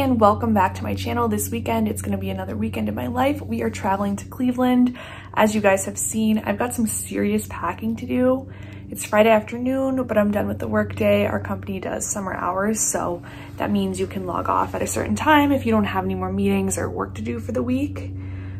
and welcome back to my channel. This weekend, it's gonna be another weekend in my life. We are traveling to Cleveland. As you guys have seen, I've got some serious packing to do. It's Friday afternoon, but I'm done with the workday. Our company does summer hours, so that means you can log off at a certain time if you don't have any more meetings or work to do for the week.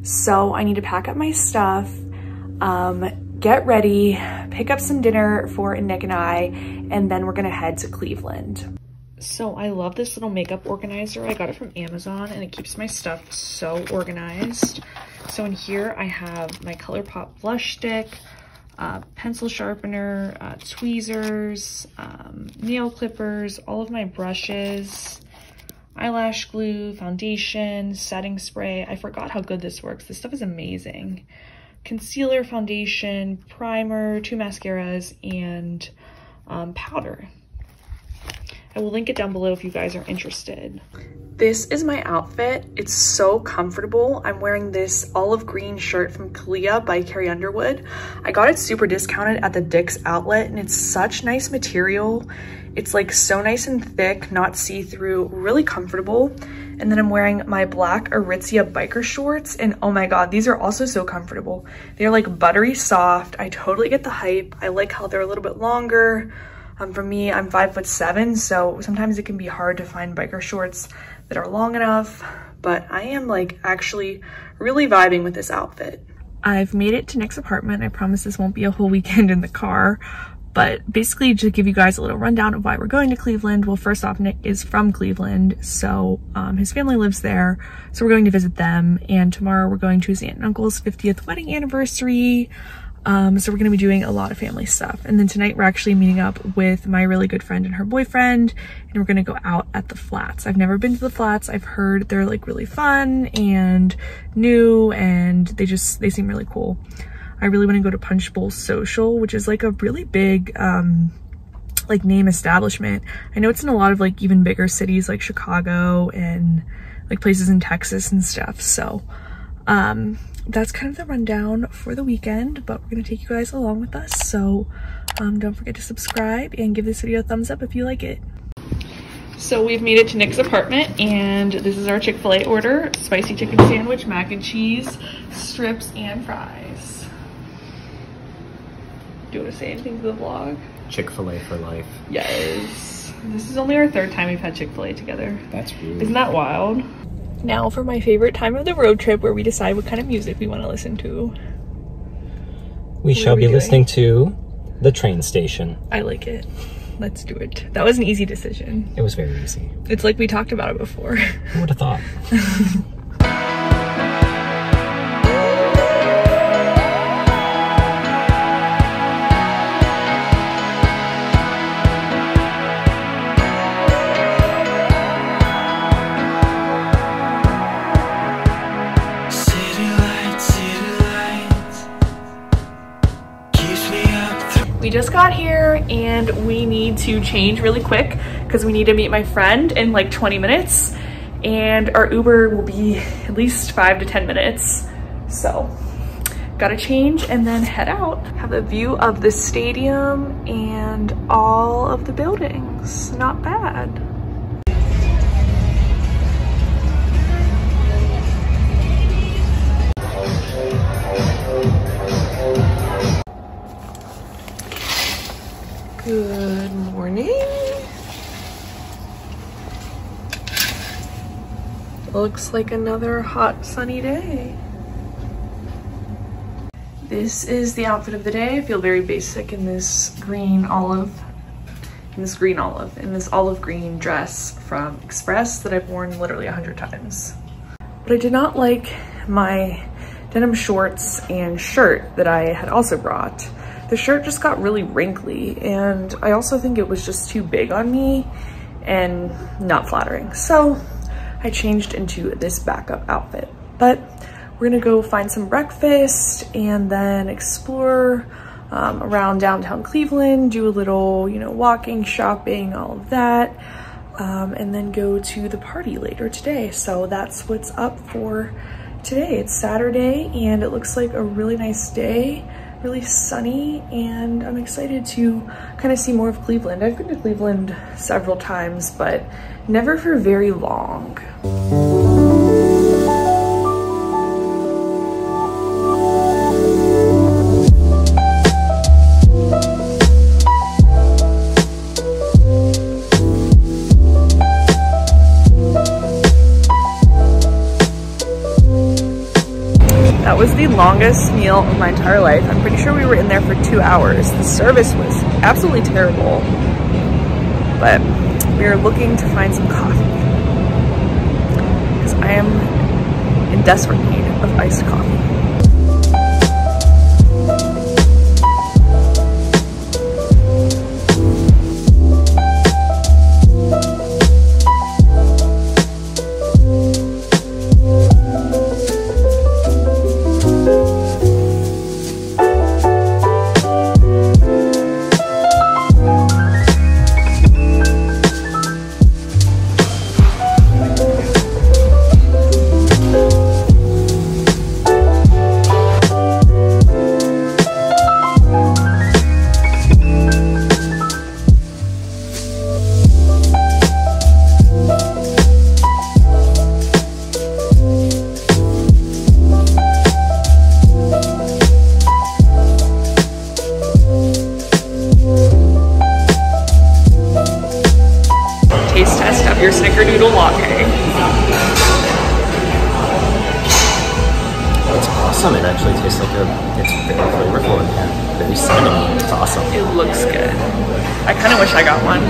So I need to pack up my stuff, get ready, pick up some dinner for Nick and I, and then we're gonna head to Cleveland. So I love this little makeup organizer. I got it from Amazon and it keeps my stuff so organized. So in here I have my ColourPop blush stick, pencil sharpener, tweezers, nail clippers, all of my brushes, eyelash glue, foundation, setting spray. I forgot how good this works. This stuff is amazing. Concealer, foundation, primer, 2 mascaras, and powder. I will link it down below if you guys are interested. This is my outfit. It's so comfortable. I'm wearing this olive green shirt from Kalia by Carrie Underwood. I got it super discounted at the Dick's outlet and it's such nice material. It's like so nice and thick, not see-through, really comfortable. And then I'm wearing my black Aritzia biker shorts and oh my God, these are also so comfortable. They're like buttery soft. I totally get the hype. I like how they're a little bit longer. For me, I'm 5'7", so sometimes it can be hard to find biker shorts that are long enough, but I am like actually really vibing with this outfit. I've made it to Nick's apartment. I promise this won't be a whole weekend in the car, but basically to give you guys a little rundown of why we're going to Cleveland. Well, first off, Nick is from Cleveland, so his family lives there, so we're going to visit them, and tomorrow we're going to his aunt and uncle's 50th wedding anniversary. So we're gonna be doing a lot of family stuff. And then tonight we're actually meeting up with my really good friend and her boyfriend, and we're gonna go out at the Flats. I've never been to the Flats. I've heard they're like really fun and new, and they seem really cool. I really wanna go to Punch Bowl Social, which is like a really big, like name establishment. I know it's in a lot of like even bigger cities like Chicago and like places in Texas and stuff. So, that's kind of the rundown for the weekend, but we're gonna take you guys along with us. So don't forget to subscribe and give this video a thumbs up if you like it. So we've made it to Nick's apartment and this is our Chick-fil-A order: spicy chicken sandwich, mac and cheese, strips, and fries. Do you want to say anything to the vlog? Chick-fil-A for life. Yes. This is only our 3rd time we've had Chick-fil-A together. That's rude. Isn't that wild? Now for my favorite time of the road trip, where we decide what kind of music we want to listen to. We shall be listening to The Train Station. I like it. Let's do it. That was an easy decision. It was very easy. It's like we talked about it before. Who would have thought? We just got here and we need to change really quick because we need to meet my friend in like 20 minutes and our Uber will be at least 5 to 10 minutes. So gotta change and then head out. Have a view of the stadium and all of the buildings. Not bad. Good morning. Looks like another hot sunny day. This is the outfit of the day. I feel very basic in this olive green dress from Express that I've worn literally 100 times. But I did not like my denim shorts and shirt that I had also brought. The shirt just got really wrinkly and I also think it was just too big on me and not flattering. So I changed into this backup outfit. But we're gonna go find some breakfast and then explore around downtown Cleveland, do a little, walking, shopping, all of that, and then go to the party later today. So that's what's up for today. It's Saturday and it looks like a really nice day. really sunny, and I'm excited to kind of see more of Cleveland. I've been to Cleveland several times, but never for very long. That was the longest meal of my entire life. I'm pretty sure we were in there for 2 hours. The service was absolutely terrible, but we are looking to find some coffee because I am in desperate need of iced coffee. Taste test of your Snickerdoodle Latte. It's awesome. It actually tastes like it's very flavorful and very cinnamon. It's awesome. It looks good. I kind of wish I got one.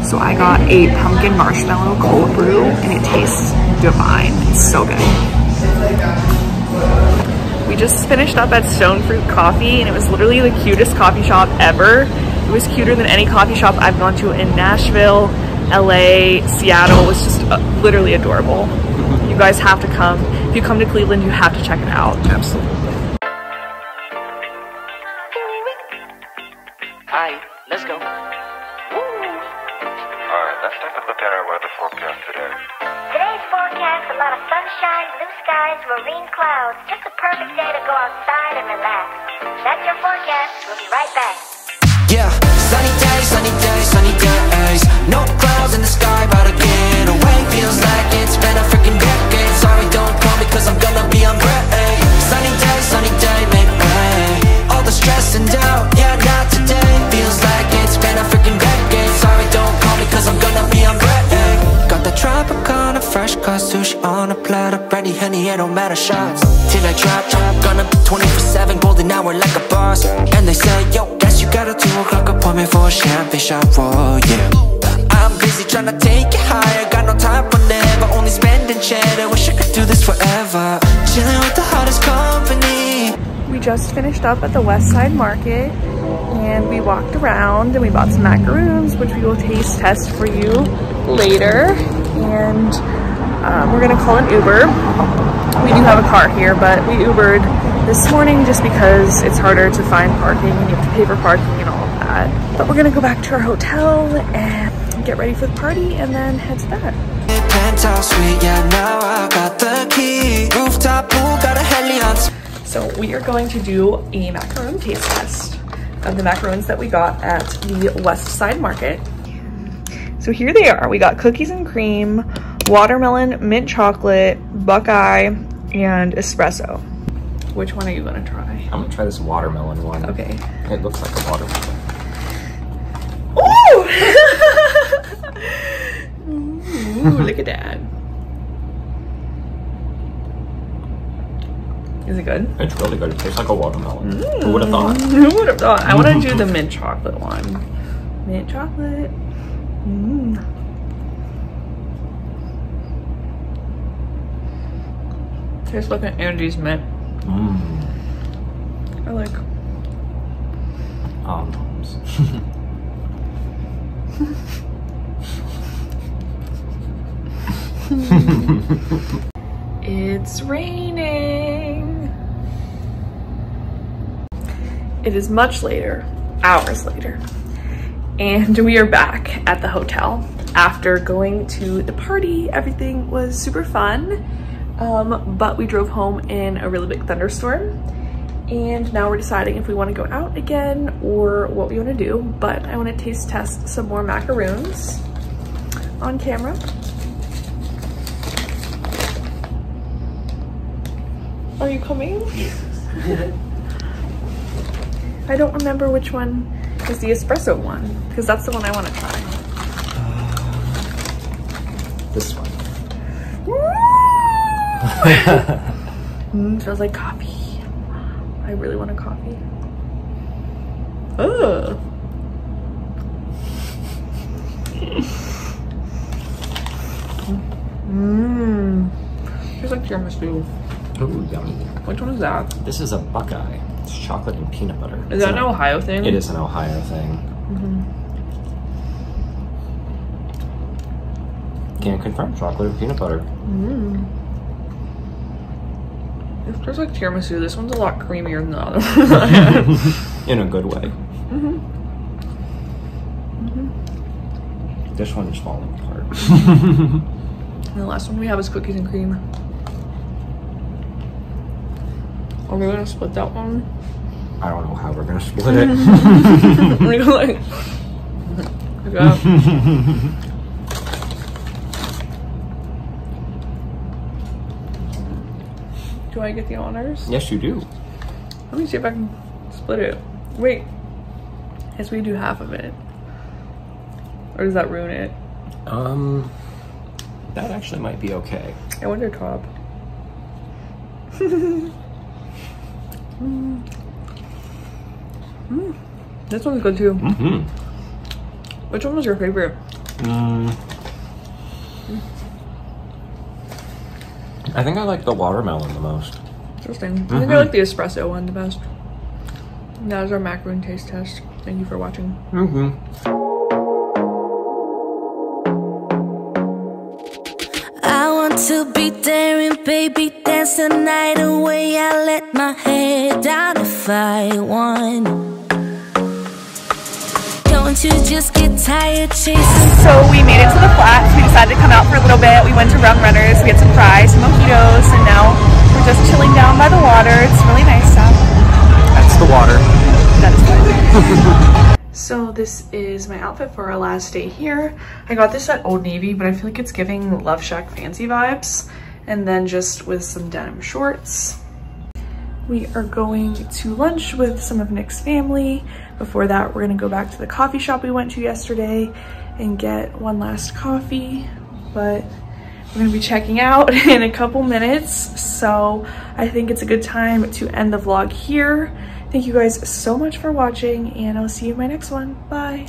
So I got a pumpkin marshmallow cold brew, and it tastes divine. It's so good. We just finished up at Stone Fruit Coffee, and it was literally the cutest coffee shop ever. It was cuter than any coffee shop I've gone to in Nashville, LA, Seattle. Was just literally adorable. You guys have to come. If you come to Cleveland, you have to check it out. Absolutely. Hi, let's go. Alright, let's take a look at our weather forecast today. Today's forecast, a lot of sunshine, blue skies, marine clouds. Just a perfect day to go outside and relax. That's your forecast. We'll be right back. Yeah, sunny days, sunny days, sunny days. No clouds in the sky, about to get away. Feels like it's been a freaking decade. Sorry, don't call me cause I'm gonna be on break. Sunny day, make way. All the stress and doubt, yeah, not today. Feels like it's been a freaking decade. Sorry, don't call me cause I'm gonna be on break. Got the Tropicana, fresh cut sushi on a platter. Brandy, honey, it don't matter, shots till I drop. Gonna be 24/7, golden hour like a boss. And they say, yo, guess you got a 2 o'clock appointment for a champagne shot, whoa, yeah. I'm busy trying to take it higher. Got no time for never, only spending cheddar. Wish I could do this forever. Chilling with the hottest company. We just finished up at the West Side Market, and we walked around and we bought some macaroons, which we will taste test for you later. And we're gonna call an Uber. We do have a car here, but we Ubered this morning just because it's harder to find parking and you have to pay for parking and all of that. But we're gonna go back to our hotel and get ready for the party and then head to bed. Penthouse suite, yeah, now I got the key. Rooftop pool, got a heli on. So we are going to do a macaroon taste test of the macaroons that we got at the West Side Market. So here they are. We got cookies and cream, watermelon, mint chocolate, Buckeye, and espresso. Which one are you gonna try? I'm gonna try this watermelon one. Okay. It looks like a watermelon. Ooh! Ooh, look at that. Is it good? It's really good. It tastes like a watermelon. Who would have thought? Who would have thought? I want to do the mint chocolate one. Mint chocolate. Tastes like an Andes mint. I like. Almonds. It's raining. It is much later, hours later, and we are back at the hotel after going to the party. Everything was super fun, but we drove home in a really big thunderstorm, And now we're deciding if we want to go out again or what we want to do, but I want to taste test some more macaroons on camera. Are you coming? I don't remember which one is the espresso one, because that's the one I want to try. This one. Smells like coffee. I really want a coffee. Oh. Tastes like tiramisu. Ooh, yummy. Which one is that? This is a Buckeye. It's chocolate and peanut butter. Is that an Ohio thing? It is an Ohio thing. Can confirm chocolate and peanut butter. It tastes like tiramisu. This one's a lot creamier than the other one. In a good way. This one is falling apart. And the last one we have is cookies and cream. Are we gonna split that one? I don't know how we're gonna split it. We're gonna like that. Do I get the honors? Yes, you do. Let me see if I can split it. Wait. Yes, we do half of it. Or does that ruin it? That actually might be okay. I wonder top. This one's good too. Which one was your favorite? I think I like the watermelon the most. Interesting. I think I like the espresso one the best. And that is our macaroon taste test. Thank you for watching. I want to be there and baby dance the night away. I let my head down if I won. Don't you just get tired chasing? So we made it to the flats. We decided to come out for a little bit. We went to Rum Runners. We had some fries, some mojitos, and now we're just chilling down by the water. It's really nice out. That's the water. That is good. So this is my outfit for our last day here. I got this at Old Navy, but I feel like it's giving Love Shack fancy vibes. And then just with some denim shorts. We are going to lunch with some of Nick's family. Before that, we're gonna go back to the coffee shop we went to yesterday and get one last coffee. But we're gonna be checking out in a couple minutes. So I think it's a good time to end the vlog here. Thank you guys so much for watching, and I'll see you in my next one. Bye.